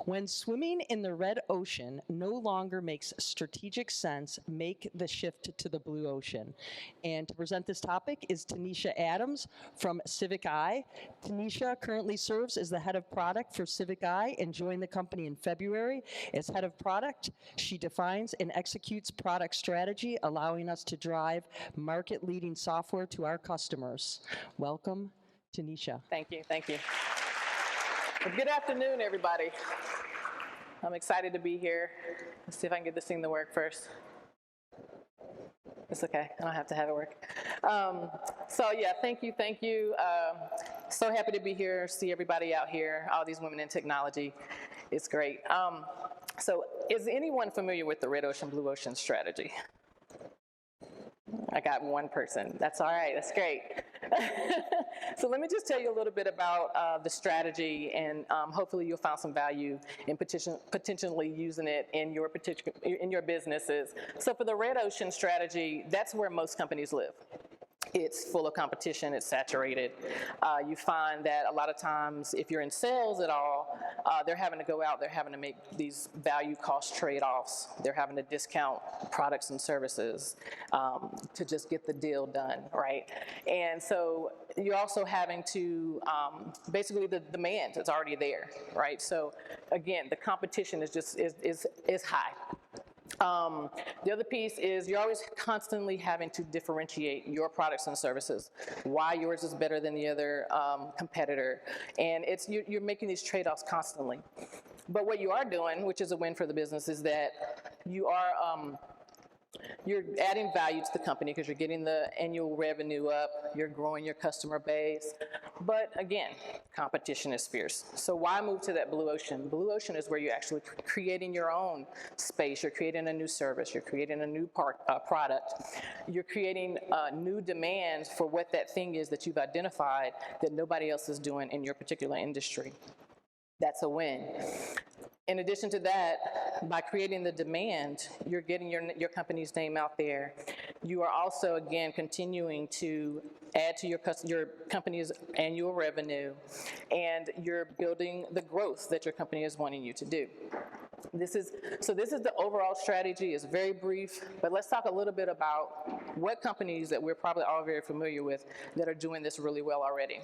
When swimming in the red ocean no longer makes strategic sense, make the shift to the blue ocean. And to present this topic is Tanisha Adams from Civic Eye. Tanisha currently serves as the head of product for Civic Eye and joined the company in February. As head of product, she defines and executes product strategy, allowing us to drive market-leading software to our customers. Welcome, Tanisha. Thank you, thank you. Well, good afternoon, everybody. I'm excited to be here. Let's see if I can get this thing to work first. It's okay, I don't have to have it work. So yeah, thank you. So happy to be here, see everybody out here, all these women in technology. It's great. So is anyone familiar with the red ocean, blue ocean strategy? I got one person. That's all right. That's great. So let me just tell you a little bit about the strategy, and hopefully you'll find some value in potentially using it in your businesses. So for the red ocean strategy, that's where most companies live. It's full of competition, it's saturated. You find that a lot of times, if you're in sales at all, they're having to go out, they're having to make these value cost trade-offs. They're having to discount products and services to just get the deal done, right? And so you're also having to, basically the demand is already there, right? So again, the competition is high. The other piece is you're always constantly having to differentiate your products and services, why yours is better than the other competitor, and you're making these trade-offs constantly. But what you are doing, which is a win for the business, is that you're adding value to the company because you're getting the annual revenue up, you're growing your customer base, but again, competition is fierce. So why move to that blue ocean? Blue ocean is where you're actually creating your own space, you're creating a new service, you're creating a new product, you're creating new demands for what that thing is that you've identified that nobody else is doing in your particular industry. That's a win. In addition to that, by creating the demand, you're getting your company's name out there. You are also, again, continuing to add to your company's annual revenue, and you're building the growth that your company is wanting you to do. This is the overall strategy. It's very brief, but let's talk a little bit about what companies that we're probably all very familiar with that are doing this really well already.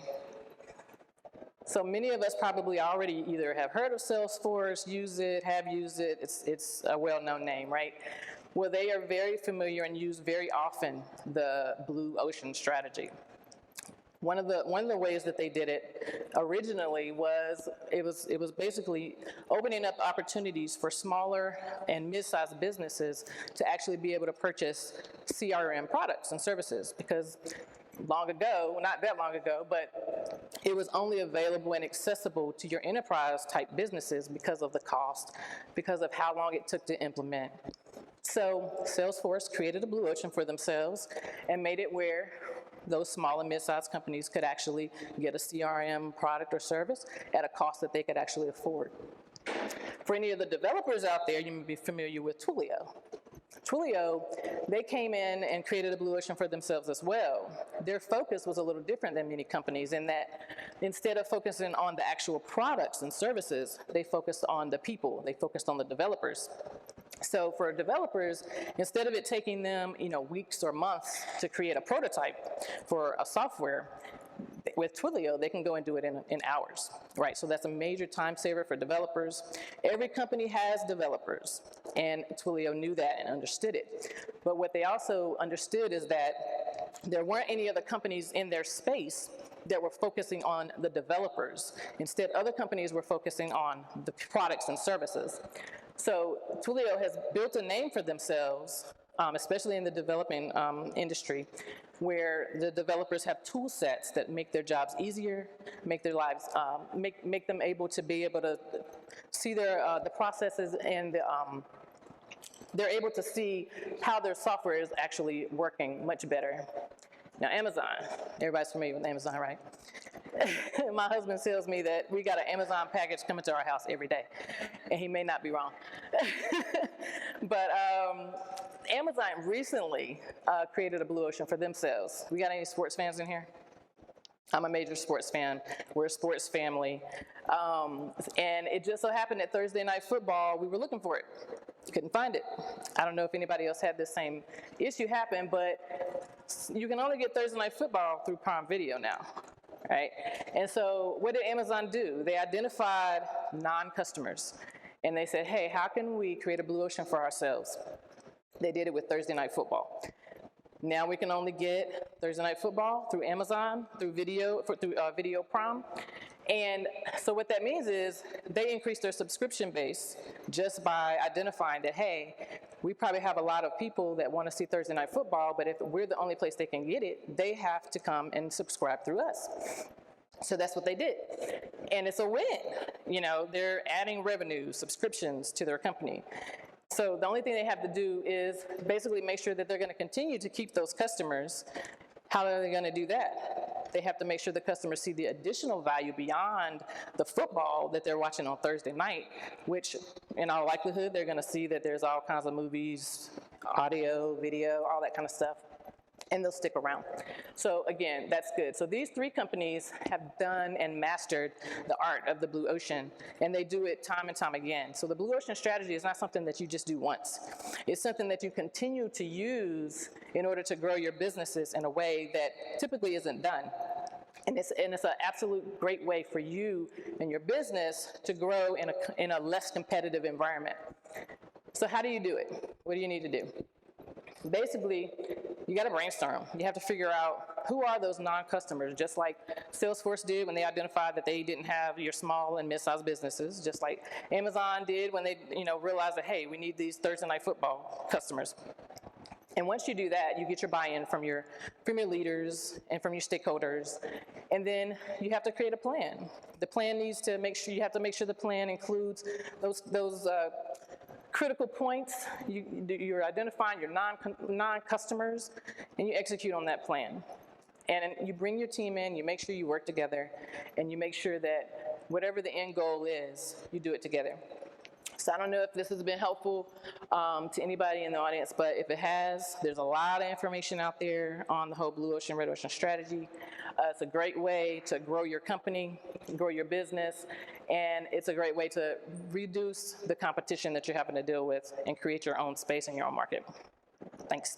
So many of us probably already either have heard of Salesforce, use it, have used it. It's a well-known name, right? Well, they are very familiar and use very often the blue ocean strategy. One of the ways that they did it originally was it was basically opening up opportunities for smaller and mid-sized businesses to actually be able to purchase CRM products and services, because long ago, not that long ago, but it was only available and accessible to your enterprise type businesses because of the cost, because of how long it took to implement. So Salesforce created a blue ocean for themselves and made it where those small and mid-sized companies could actually get a CRM product or service at a cost that they could actually afford. For any of the developers out there, you may be familiar with Twilio. Twilio, they came in and created a blue ocean for themselves as well. Their focus was a little different than many companies in that instead of focusing on the actual products and services, they focused on the people, they focused on the developers. So for developers, instead of it taking them, weeks or months to create a prototype for a software, with Twilio, they can go and do it in hours, right? So that's a major time saver for developers. Every company has developers, and Twilio knew that and understood it. But what they also understood is that there weren't any other companies in their space that were focusing on the developers. Instead, other companies were focusing on the products and services. So Twilio has built a name for themselves, especially in the developing industry, where the developers have tool sets that make their jobs easier, make their lives, make them able to be able to see the processes, and they're able to see how their software is actually working much better. Now, Amazon, everybody's familiar with Amazon, right? My husband tells me that we got an Amazon package coming to our house every day, and he may not be wrong. But Amazon recently created a blue ocean for themselves. We got any sports fans in here? I'm a major sports fan. We're a sports family. And it just so happened that Thursday Night Football, we were looking for it. Couldn't find it. I don't know if anybody else had the same issue happen, but you can only get Thursday Night Football through Prime Video now, right? And so what did Amazon do? They identified non-customers. And they said, hey, how can we create a blue ocean for ourselves? They did it with Thursday Night Football. Now we can only get Thursday Night Football through Amazon, through Video Prime. And so what that means is they increase their subscription base just by identifying that, hey, we probably have a lot of people that want to see Thursday Night Football, but if we're the only place they can get it, they have to come and subscribe through us. So that's what they did. And it's a win. You know, they're adding revenue, subscriptions to their company. So the only thing they have to do is basically make sure that they're going to continue to keep those customers. How are they going to do that? They have to make sure the customers see the additional value beyond the football that they're watching on Thursday night, which in all likelihood, they're going to see that there's all kinds of movies, audio, video, all that kind of stuff, and they'll stick around. So again, that's good. So these three companies have done and mastered the art of the blue ocean, and they do it time and time again. So the blue ocean strategy is not something that you just do once. It's something that you continue to use in order to grow your businesses in a way that typically isn't done. And it's an absolute great way for you and your business to grow in a less competitive environment. So how do you do it? What do you need to do? Basically, you got to brainstorm. You have to figure out who are those non-customers, just like Salesforce did when they identified that they didn't have your small and mid-sized businesses, just like Amazon did when they realized that, hey, we need these Thursday Night Football customers. And once you do that, you get your buy-in from your leaders and from your stakeholders, and then you have to create a plan. The plan needs to make sure the plan includes those critical points. You're identifying your non-customers, and you execute on that plan. And you bring your team in, you make sure you work together, and you make sure that whatever the end goal is, you do it together. So I don't know if this has been helpful to anybody in the audience, but if it has, there's a lot of information out there on the whole blue ocean, red ocean strategy. It's a great way to grow your company, grow your business, and it's a great way to reduce the competition that you're having to deal with and create your own space in your own market. Thanks.